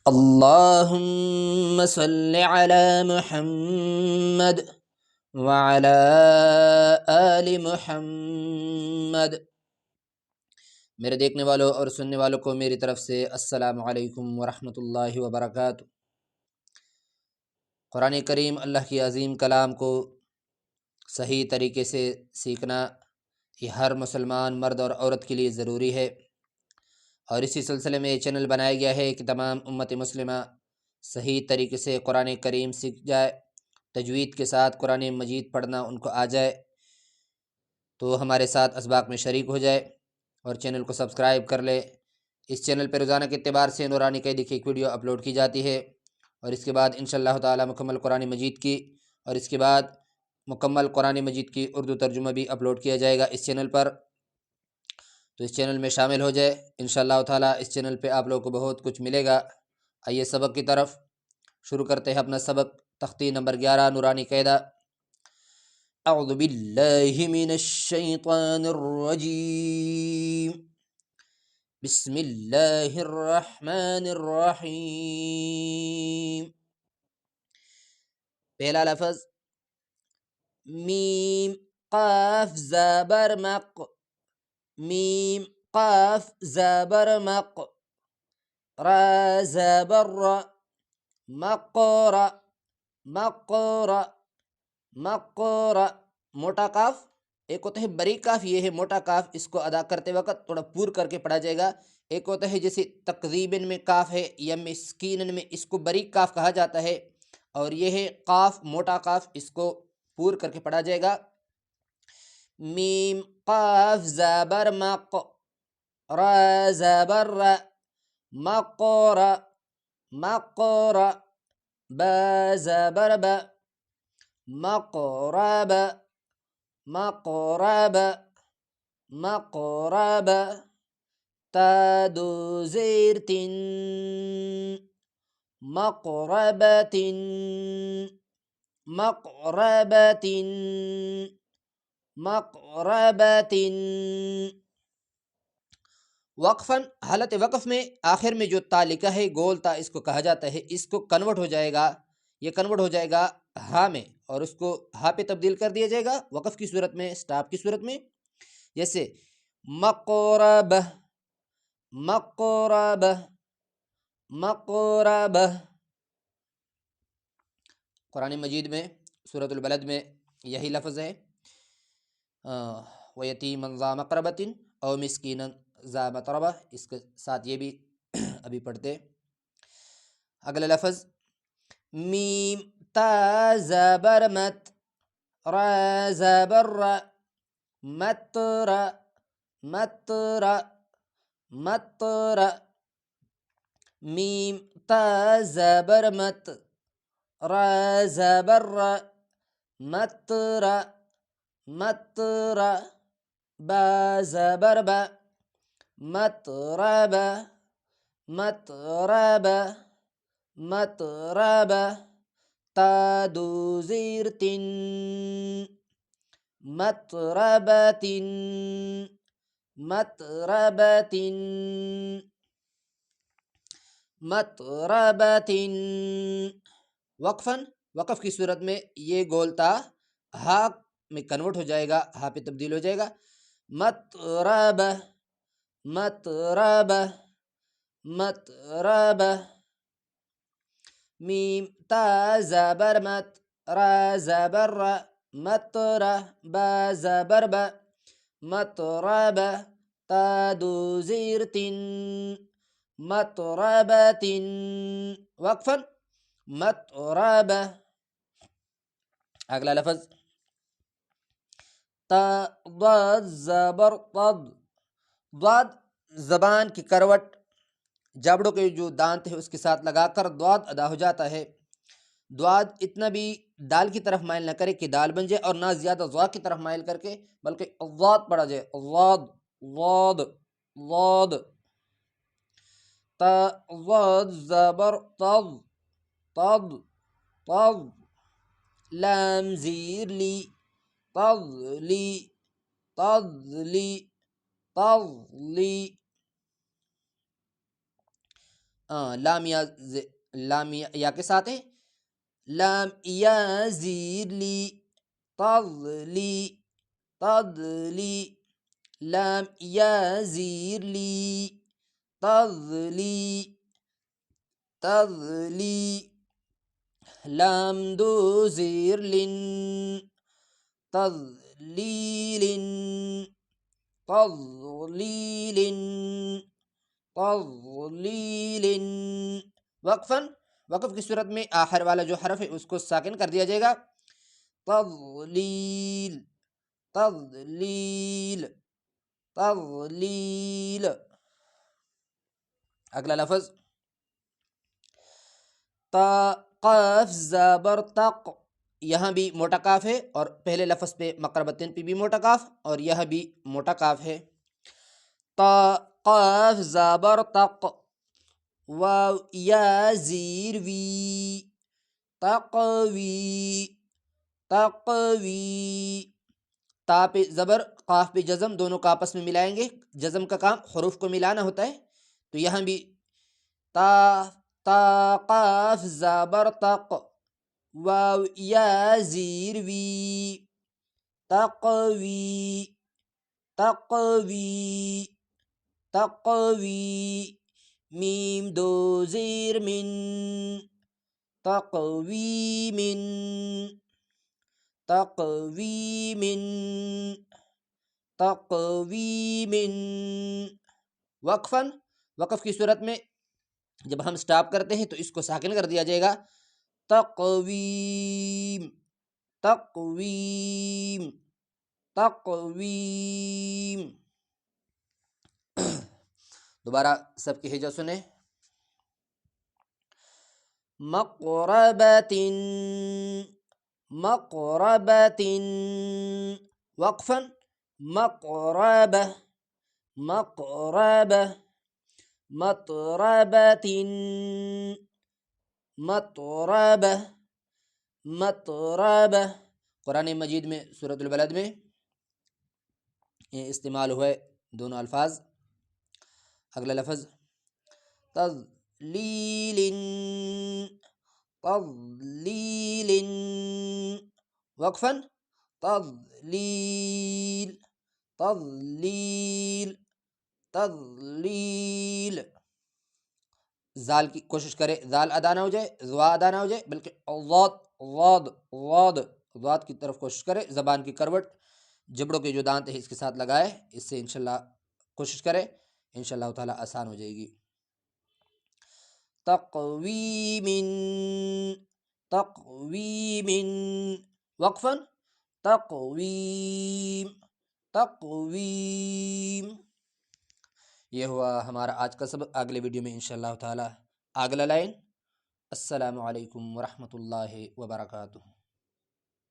اللهم صل على محمد وعلى آل محمد۔ میرے دیکھنے والوں اور سننے والوں کو میری طرف سے السلام علیکم ورحمۃ اللہ وبرکاتہ۔ قرآن کریم اللہ کی عظیم کلام کو صحیح طریقے سے سیکھنا یہ ہر مسلمان مرد اور عورت کے لیے ضروری ہے، اور اسی سلسلے میں یہ چینل بنایا گیا ہے کہ تمام امت مسلمہ صحیح طریقے سے قرآن کریم سیکھ جائے، تجوید کے ساتھ قرآن مجید پڑھنا ان کو آ جائے، تو ہمارے ساتھ اسباق میں شریک ہو جائے اور چینل کو سبسکرائب کر لے۔ اس چینل پہ روزانہ کے اعتبار سے نورانی قیدی کی ایک ویڈیو اپلوڈ کی جاتی ہے، اور اس کے بعد انشاءاللہ تعالی مکمل قرآن مجید کی، اور اس کے بعد مکمل قرآن مجید کی اردو ترجمہ بھی اپلوڈ کیا جائے گا اس چینل پر، تو اس چینل میں شامل ہو جائے انشاءاللہ تعالی۔ اس چینل پہ آپ لوگوں کو بہت کچھ ملے گا۔ آئیے سبق کی طرف شروع کرتے ہیں اپنا سبق، تختی نمبر 11 نورانی قاعدہ۔ اعوذ باللہ من الشیطان الرجیم، بسم اللہ الرحمن الرحیم۔ پہلا لفظ میم قاف زبر مق، میم قاف زبر مق، را زبر را، مقر مقر مقر۔ موٹا کاف ایک ہوتا ہے باریک کاف، یہ ہے موٹا کاف، اس کو ادا کرتے وقت تھوڑا پور کر کے پڑھا جائے گا۔ ایک ہوتا ہے جیسے تقریباً میں کاف ہے یا مسکیناً میں، اس کو باریک کاف کہا جاتا ہے، اور یہ ہے قاف موٹا کاف، اس کو پور کر کے پڑھا جائے گا۔ میم قاف زبر مق، را زبر را، مقر مقر، با زبر با، مقرب مقرب مقرب، تا دو زیر تن، مقربت مقربت مقربت۔ وقفاً حالت وقف میں آخر میں جو تا لکھا ہے گول تا اس کو کہا جاتا ہے، اس کو کنورٹ ہو جائے گا، یہ کنورٹ ہو جائے گا ہا میں، اور اس کو ہا پہ تبدیل کر دیا جائے گا وقف کی صورت میں، سٹاپ کی صورت میں، جیسے مقرب مقرب مقرب۔ قرآن مجید میں سورۃ البلد میں یہی لفظ ہے، وَيَتِيمًا ذَا مَقْرَبَةٍ او مسکینا ذا متربہ، اس کے ساتھ یہ بھی ابھی پڑھتے۔ اگلا لفظ میم تا زبر مت، را زبر را، متر متر متر، میم تا زبر مت، را زبر را، متر متر، با زبر با، مطرب مطرب مطرب، تا دو زیر تن، مطربت مطربت مطربت۔ وقفاً وقف کی صورت میں یہ گولتا ہا میں کنورٹ ہو جائے گا، ہا پہ تبدیل ہو جائے گا، مطرب مطرب مطرب۔ میم تا زبر مت، را زبر را، مطر، با زبر با، مطرب، تا دو زیر تن، مطربت۔ وقفاً مطرب۔ اگلا لفظ تا ضاد زبر طد، ضاد زبان کی کروٹ جبڑوں کے جو دانت ہے اس کے ساتھ لگا کر ضاد ادا ہو جاتا ہے۔ ضاد اتنا بھی دال کی طرف مائل نہ کرے کہ دال بن جائے، اور نہ زیادہ ضا کی طرف مائل کر کے، بلکہ ضاد پڑھا جائے، ضاد ضاد ضاد۔ تا ضاد زبر طض، طض طض، لام زیر لی، تضلی تضلی تضلی، لام یا کے ساتھ ہے، لام یا زیر لی تضلی تضلی، لام یا زیر لی تضلی تضلی، لام دو زیر لن تضلیل تضلیل تضلیل، وقفاً، وقف کی صورت میں آخر والا جو حرف ہے اس کو ساکن کر دیا جائے گا، تضلیل تضلیل تضلیل۔ اگلا لفظ تا قاف زبر تق، یہاں بھی موٹا کاف ہے اور پہلے لفظ پہ مقربتین پہ بھی موٹا کاف اور یہ بھی موٹا کاف ہے۔ تا قاف زبر تق، واو یا زیر وی تقوی تقوی، تا پہ زبر قاف پہ جزم، دونوں کا آپس میں ملائیں گے، جزم کا کام حروف کو ملانا ہوتا ہے، تو یہاں بھی تا تا قاف زبر تق، واو یا زیر وی تقوی تقوی تقوی، میم دو زیر من تقوی من تقوی من تقوی من، وقفاً، وقف کی صورت میں جب ہم سٹاپ کرتے ہیں تو اس کو ساکن کر دیا جائے گا، تقویم تقویم تقویم۔ دوبارہ سب کی ہجا سنیں، مقربۃ مقربۃ، وقفاً، مقربہ مقربہ، مطربۃ مطربہ مطربہ، قرآن مجید میں سورۃ البلد میں یہ استعمال ہوئے دونوں الفاظ۔ اگلا لفظ تضلیل تضلیل، وقفاً، تضلیل تضلیل تضلیل، زال کی کوشش کرے زال ادا نہ ہو جائے، زوا ادا نہ ہو جائے، بلکہ ضاد ضاد ضاد ضاد کی طرف کوشش کرے، زبان کی کروٹ جبڑوں کے جو دانت ہے اس کے ساتھ لگائے، اس سے انشاءاللہ کوشش کرے، انشاءاللہ تعالی آسان ہو جائے گی۔ تقویم تقویم، وقفاً، تقویم تقویم۔ یہ ہوا ہمارا آج کا سبق، اگلے ویڈیو میں انشاءاللہ تعالی اگلا لائن۔ السلام علیکم ورحمۃ اللہ وبرکاتہ۔